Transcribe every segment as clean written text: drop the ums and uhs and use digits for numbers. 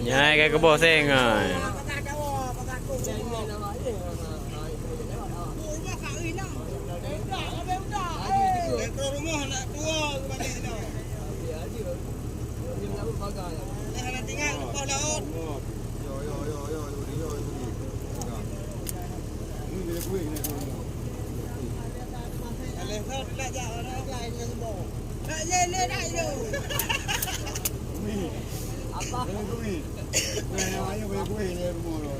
Nhai cái bò sen rồi. Apa? Namanya kue ni mulu.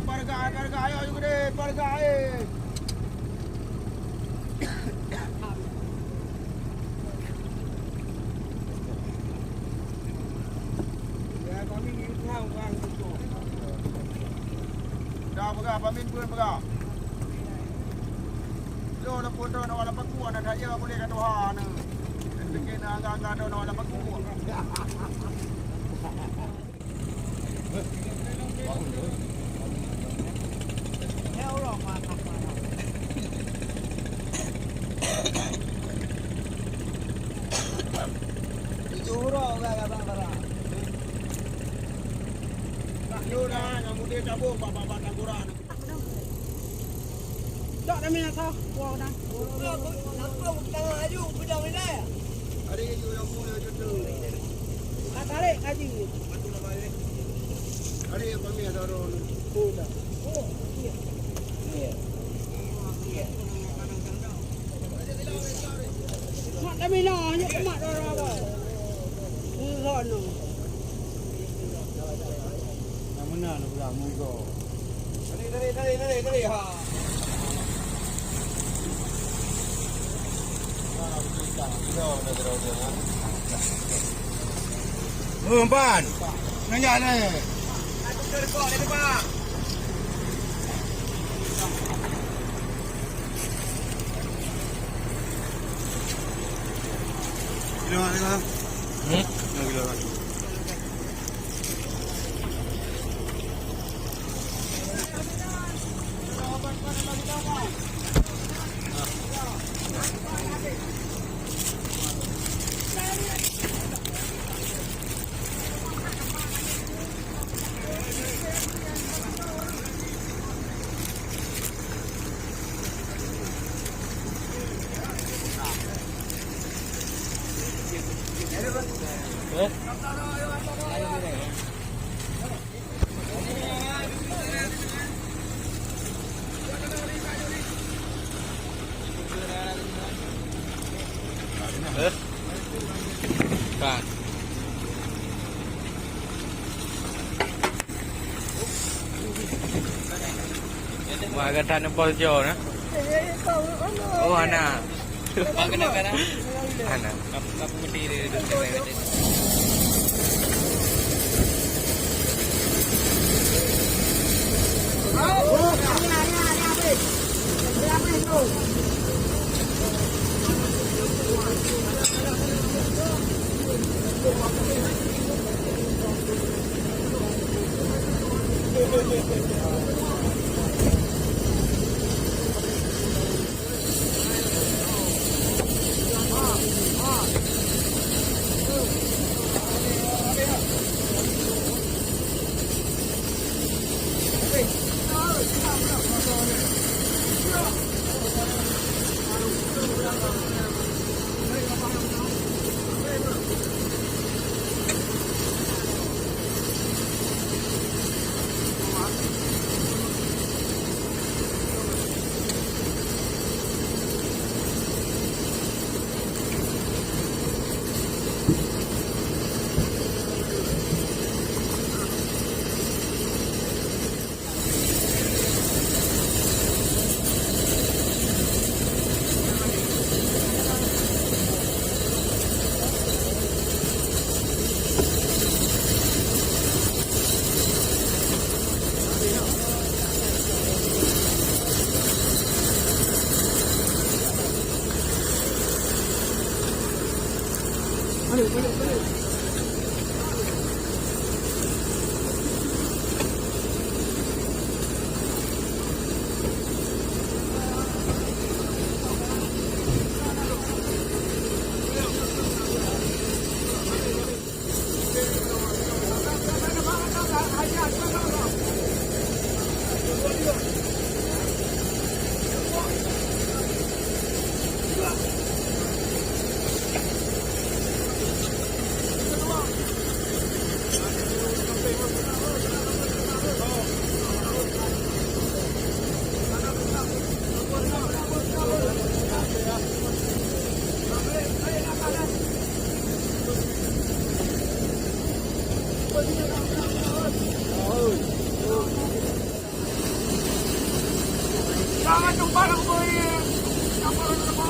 Parga ayo juga deh, parga Ya kami ni tahu kan tu. Dah parga, pamin pun parga. Lo nak pun tu nak wala paku nak daya boleh kat Tuhan. Bikin agak-agak tu nak wala paku. Cabung bapak tangguran. Tak ada minyak kau. Wow dah. Nak tengah aju pedang ni dah. Ada aju yang mula tu. Tarik haji. Bantu nak balik. Ada yang kami ada orang. Oh dah. Oh. Iya. Iya. Iya. Mak dah minyak hanya mak dah apa. Sono. Mana nak pulang muka. Tadi ha. Umpan. Nanyak ni. Aku terkok ni Pak. Kilo ni. Kilo lagi. Kan. Wah, kata nepol jo na. Oh, ana. Pak kena kana? Ana. Kapu gede dia tu. parang boy. Apa orang apa?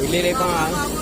Pilih pa nga.